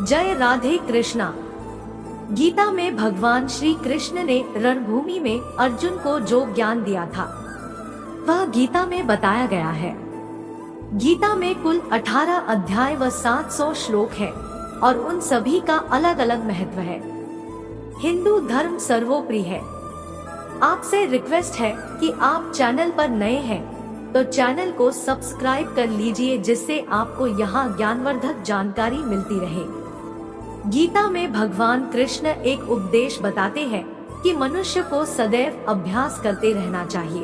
जय राधे कृष्णा। गीता में भगवान श्री कृष्ण ने रणभूमि में अर्जुन को जो ज्ञान दिया था वह गीता में बताया गया है। गीता में कुल 18 अध्याय व 700 श्लोक है और उन सभी का अलग अलग महत्व है। हिंदू धर्म सर्वोपरि है। आपसे रिक्वेस्ट है कि आप चैनल पर नए हैं तो चैनल को सब्सक्राइब कर लीजिए, जिससे आपको यहाँ ज्ञानवर्धक जानकारी मिलती रहे। गीता में भगवान कृष्ण एक उपदेश बताते हैं कि मनुष्य को सदैव अभ्यास करते रहना चाहिए।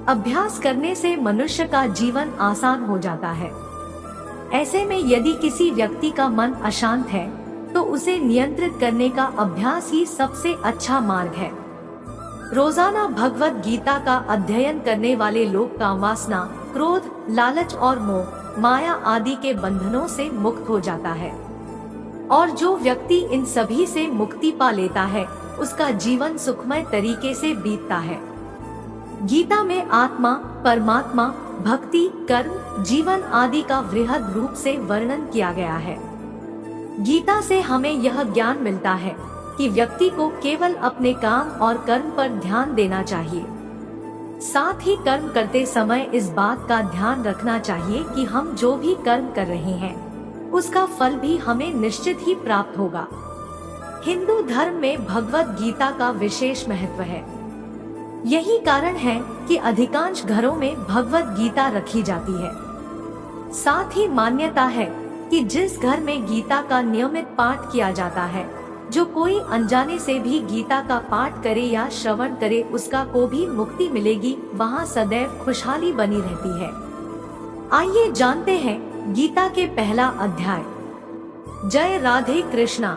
अभ्यास करने से मनुष्य का जीवन आसान हो जाता है। ऐसे में यदि किसी व्यक्ति का मन अशांत है तो उसे नियंत्रित करने का अभ्यास ही सबसे अच्छा मार्ग है। रोजाना भगवत गीता का अध्ययन करने वाले लोग काम वासना, क्रोध, लालच और मोह, माया आदि के बंधनों से मुक्त हो जाता है। और जो व्यक्ति इन सभी से मुक्ति पा लेता है उसका जीवन सुखमय तरीके से बीतता है। गीता में आत्मा, परमात्मा, भक्ति, कर्म, जीवन आदि का वृहद रूप से वर्णन किया गया है। गीता से हमें यह ज्ञान मिलता है कि व्यक्ति को केवल अपने काम और कर्म पर ध्यान देना चाहिए। साथ ही कर्म करते समय इस बात का ध्यान रखना चाहिए कि हम जो भी कर्म कर रहे हैं उसका फल भी हमें निश्चित ही प्राप्त होगा। हिंदू धर्म में भगवत गीता का विशेष महत्व है। यही कारण है कि अधिकांश घरों में भगवत गीता रखी जाती है। साथ ही मान्यता है कि जिस घर में गीता का नियमित पाठ किया जाता है, जो कोई अनजाने से भी गीता का पाठ करे या श्रवण करे उसका को भी मुक्ति मिलेगी, वहाँ सदैव खुशहाली बनी रहती है। आइए जानते हैं गीता के पहला अध्याय। जय राधे कृष्णा।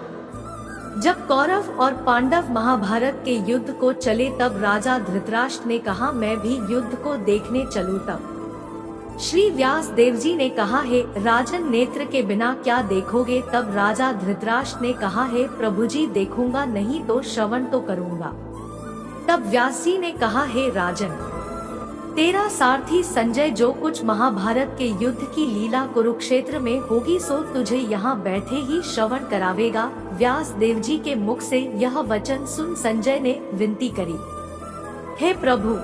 जब कौरव और पांडव महाभारत के युद्ध को चले तब राजा धृतराष्ट्र ने कहा मैं भी युद्ध को देखने चलूं। तब श्री व्यास देव जी ने कहा है राजन नेत्र के बिना क्या देखोगे। तब राजा धृतराष्ट्र ने कहा है प्रभु जी देखूंगा नहीं तो श्रवण तो करूंगा। तब व्यास जी ने कहा है राजन तेरा सारथी संजय जो कुछ महाभारत के युद्ध की लीला कुरुक्षेत्र में होगी सो तुझे यहाँ बैठे ही श्रवण करावेगा। व्यास देव जी के मुख से यह वचन सुन संजय ने विनती करी, हे प्रभु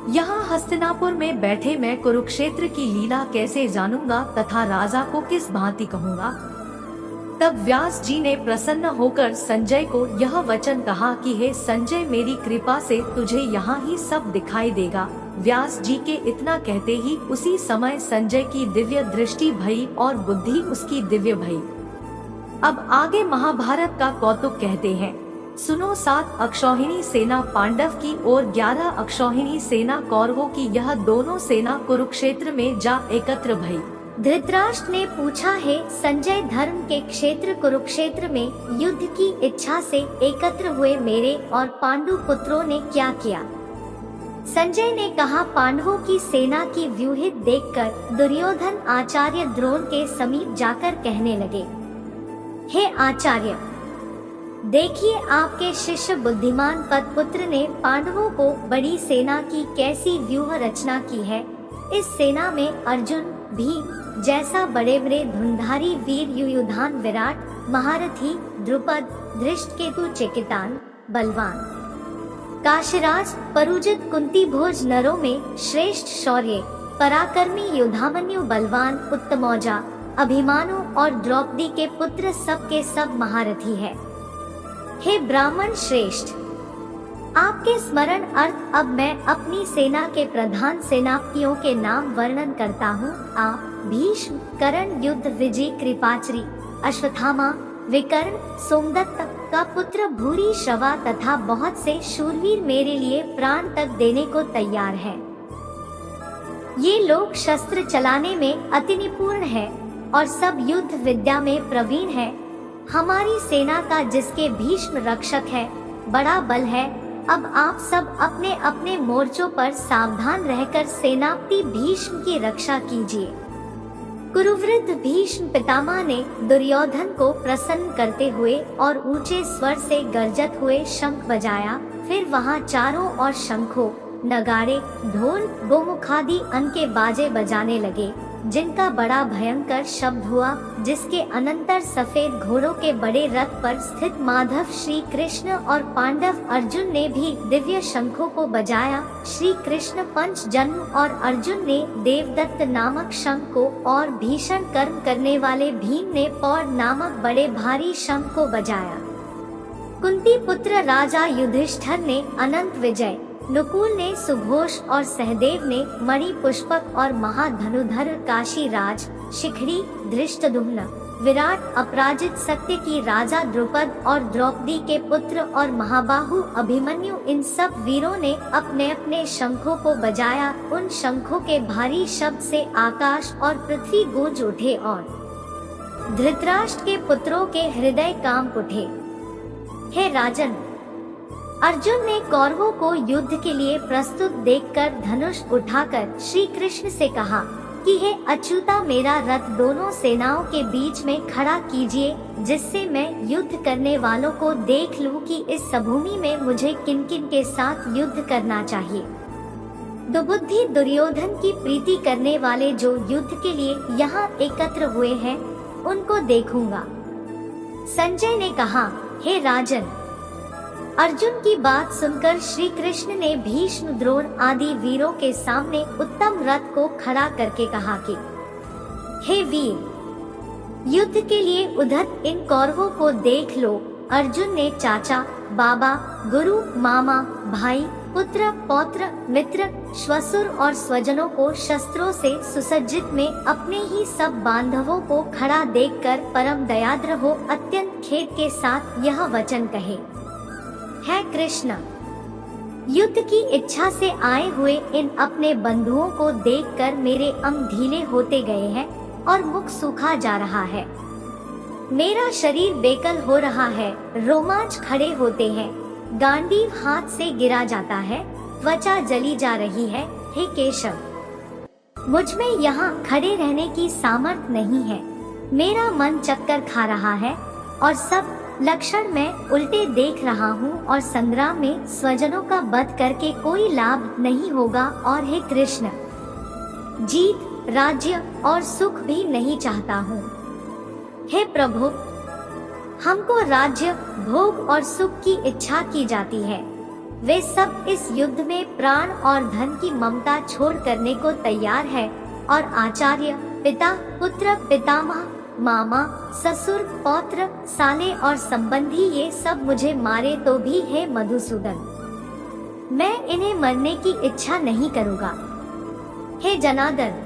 यहाँ हस्तिनापुर में बैठे मैं कुरुक्षेत्र की लीला कैसे जानूंगा तथा राजा को किस भांति कहूँगा। तब व्यास जी ने प्रसन्न होकर संजय को यह वचन कहा कि हे संजय मेरी कृपा से तुझे यहाँ ही सब दिखाई देगा। व्यास जी के इतना कहते ही उसी समय संजय की दिव्य दृष्टि भई और बुद्धि उसकी दिव्य भई। अब आगे महाभारत का कौतुक कहते हैं, सुनो। 7 अक्षौहिणी सेना पांडव की और 11 अक्षौहिणी सेना कौरवों की, यह दोनों सेना कुरुक्षेत्र में जा एकत्र भई। धृतराष्ट्र ने पूछा है संजय धर्म के क्षेत्र कुरुक्षेत्र में युद्ध की इच्छा से एकत्र हुए मेरे और पांडु पुत्रों ने क्या किया। संजय ने कहा पांडवों की सेना की व्यूहित देखकर दुर्योधन आचार्य द्रोण के समीप जाकर कहने लगे, हे आचार्य देखिए आपके शिष्य बुद्धिमान पदपुत्र ने पांडवों को बड़ी सेना की कैसी व्यूह रचना की है। इस सेना में अर्जुन, भीम जैसा बड़े बड़े धुंधारी वीर, युयुधान, विराट, महारथी, द्रुपद, धृष्टकेतु, चिकितान, बलवान, काशीराज, परुजित, कुंती भोज नरों में श्रेष्ठ शौर्य, पराक्रमी युधामन्यु, बलवान, उत्तमौजा, अभिमानु और द्रौपदी के पुत्र सब के सब महारथी है। हे ब्राह्मण श्रेष्ठ, आपके स्मरण अर्थ अब मैं अपनी सेना के प्रधान सेनापतियों के नाम वर्णन करता हूँ। आप भीष्म, कर्ण, युद्ध विजय, कृपाचारी, अश्वत्थामा, विकर्ण, सोमदत्त का पुत्र भूरी श्रवा तथा बहुत से शूरवीर मेरे लिए प्राण तक देने को तैयार है। ये लोग शस्त्र चलाने में अति निपुण है और सब युद्ध विद्या में प्रवीण है। हमारी सेना का जिसके भीष्म रक्षक है बड़ा बल है। अब आप सब अपने अपने मोर्चों पर सावधान रहकर सेनापति भीष्म की रक्षा कीजिए। कुरुवृद्ध भीष्म पितामह ने दुर्योधन को प्रसन्न करते हुए और ऊंचे स्वर से गर्जत हुए शंख बजाया। फिर वहां चारों ओर शंखों, नगाड़े, ढोल, गोमुखादि अन्य के बाजे बजाने लगे जिनका बड़ा भयंकर शब्द हुआ, जिसके अनंतर सफेद घोड़ों के बड़े रथ पर स्थित माधव श्री कृष्ण और पांडव अर्जुन ने भी दिव्य शंखों को बजाया। श्री कृष्ण पंच जन्म और अर्जुन ने देवदत्त नामक शंख को और भीषण कर्म करने वाले भीम ने पौर नामक बड़े भारी शंख को बजाया। कुंती पुत्र राजा युधिष्ठिर ने अनंत विजय, नुकुल ने सुघोष और सहदेव ने मणि पुष्पक और महाधनुधर काशीराज, शिखरी, धृष्टद्युम्न, विराट, अपराजित, सत्य की राजा द्रुपद और द्रौपदी के पुत्र और महाबाहु अभिमन्यु, इन सब वीरों ने अपने अपने शंखों को बजाया। उन शंखों के भारी शब्द से आकाश और पृथ्वी गूंज उठे और धृतराष्ट्र के पुत्रों के हृदय कांप उठे। हे राजन, अर्जुन ने कौरवों को युद्ध के लिए प्रस्तुत देखकर धनुष उठाकर श्री कृष्ण से कहा कि हे अच्युता, मेरा रथ दोनों सेनाओं के बीच में खड़ा कीजिए, जिससे मैं युद्ध करने वालों को देख लूं कि इस सभूमि में मुझे किन किन के साथ युद्ध करना चाहिए। दुबुद्धि दुर्योधन की प्रीति करने वाले जो युद्ध के लिए यहाँ एकत्र हुए हैं, उनको देखूंगा। संजय ने कहा, हे राजन, अर्जुन की बात सुनकर श्री कृष्ण ने भीष्म, द्रोण आदि वीरों के सामने उत्तम रथ को खड़ा करके कहा कि हे वीर, युद्ध के लिए उधर इन कौरवों को देख लो। अर्जुन ने चाचा, बाबा, गुरु, मामा, भाई, पुत्र, पौत्र, मित्र, श्वशुर और स्वजनों को शस्त्रों से सुसज्जित में अपने ही सब बांधवों को खड़ा देखकर परम दयाद्र हो अत्यंत खेद के साथ यह वचन कहे, है कृष्ण, युद्ध की इच्छा से आए हुए इन अपने बंधुओं को देखकर मेरे अंग ढीले होते गए हैं और मुख सूखा जा रहा है। मेरा शरीर बेकल हो रहा है, रोमांच खड़े होते हैं, गांडीव हाथ से गिरा जाता है, त्वचा जली जा रही है। हे केशव, मुझ में यहाँ खड़े रहने की सामर्थ्य नहीं है। मेरा मन चक्कर खा रहा है और सब लक्षण मैं उल्टे देख रहा हूँ और संग्राम में स्वजनों का वध करके कोई लाभ नहीं होगा। और हे कृष्ण, जीत, राज्य और सुख भी नहीं चाहता हूँ। हे प्रभु, हमको राज्य, भोग और सुख की इच्छा की जाती है। वे सब इस युद्ध में प्राण और धन की ममता छोड़ करने को तैयार है और आचार्य, पिता, पुत्र, पितामह, मामा, ससुर, पौत्र, साले और संबंधी ये सब मुझे मारे तो भी हे मधुसूदन, मैं इन्हें मरने की इच्छा नहीं करूँगा। हे जनार्दन,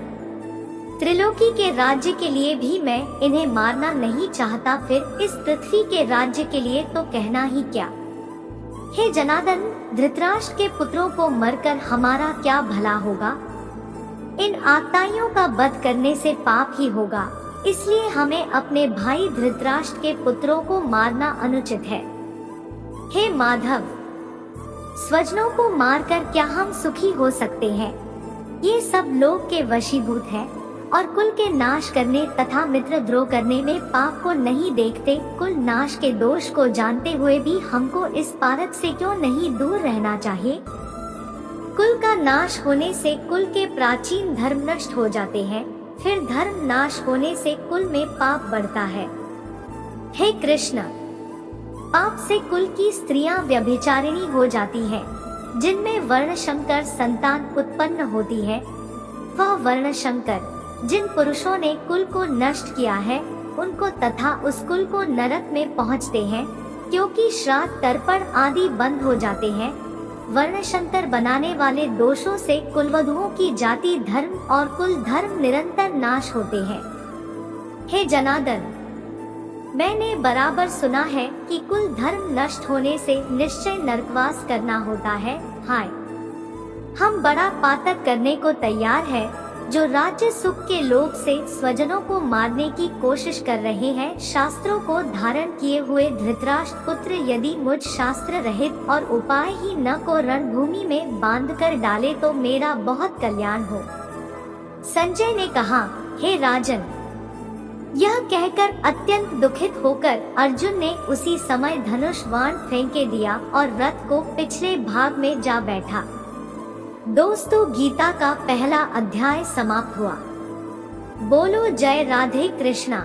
त्रिलोकी के राज्य के लिए भी मैं इन्हें मारना नहीं चाहता, फिर इस पृथ्वी के राज्य के लिए तो कहना ही क्या। हे जनार्दन, धृतराष्ट्र के पुत्रों को मरकर हमारा क्या भला होगा? इन आत्ताइयों का वध करने से पाप ही होगा, इसलिए हमें अपने भाई धृतराष्ट्र के पुत्रों को मारना अनुचित है। हे माधव, स्वजनों को मारकर क्या हम सुखी हो सकते हैं? ये सब लोग के वशीभूत हैं और कुल के नाश करने तथा मित्र द्रोह करने में पाप को नहीं देखते। कुल नाश के दोष को जानते हुए भी हमको इस पारक से क्यों नहीं दूर रहना चाहिए? कुल का नाश होने से कुल के प्राचीन धर्म नष्ट हो जाते हैं, फिर धर्म नाश होने से कुल में पाप बढ़ता है। हे कृष्ण, पाप से कुल की स्त्रियां व्यभिचारिणी हो जाती हैं, जिनमें वर्णशंकर संतान उत्पन्न होती है। वह वर्णशंकर जिन पुरुषों ने कुल को नष्ट किया है, उनको तथा उस कुल को नरक में पहुंचते हैं, क्योंकि श्राद्ध, तर्पण आदि बंद हो जाते हैं। वर्णशंकर बनाने वाले दोषों से कुलवधुओं की जाति, धर्म और कुल धर्म निरंतर नाश होते हैं। हे जनार्दन, मैंने बराबर सुना है कि कुल धर्म नष्ट होने से निश्चय नरकवास करना होता है। हाय, हम बड़ा पातक करने को तैयार है, जो राज्य सुख के लोभ से स्वजनों को मारने की कोशिश कर रहे हैं। शास्त्रों को धारण किए हुए धृतराष्ट्र पुत्र यदि मुझ शास्त्र रहित और उपाय ही न को रणभूमि में बांध कर डाले तो मेरा बहुत कल्याण हो। संजय ने कहा, हे राजन, यह कहकर अत्यंत दुखित होकर अर्जुन ने उसी समय धनुष बाण फेंके दिया और रथ को पिछले भाग में जा बैठा। दोस्तों, गीता का पहला अध्याय समाप्त हुआ। बोलो जय राधे कृष्णा।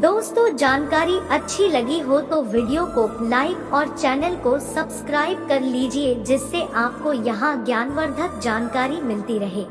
दोस्तों, जानकारी अच्छी लगी हो तो वीडियो को लाइक और चैनल को सब्सक्राइब कर लीजिए, जिससे आपको यहाँ ज्ञानवर्धक जानकारी मिलती रहे।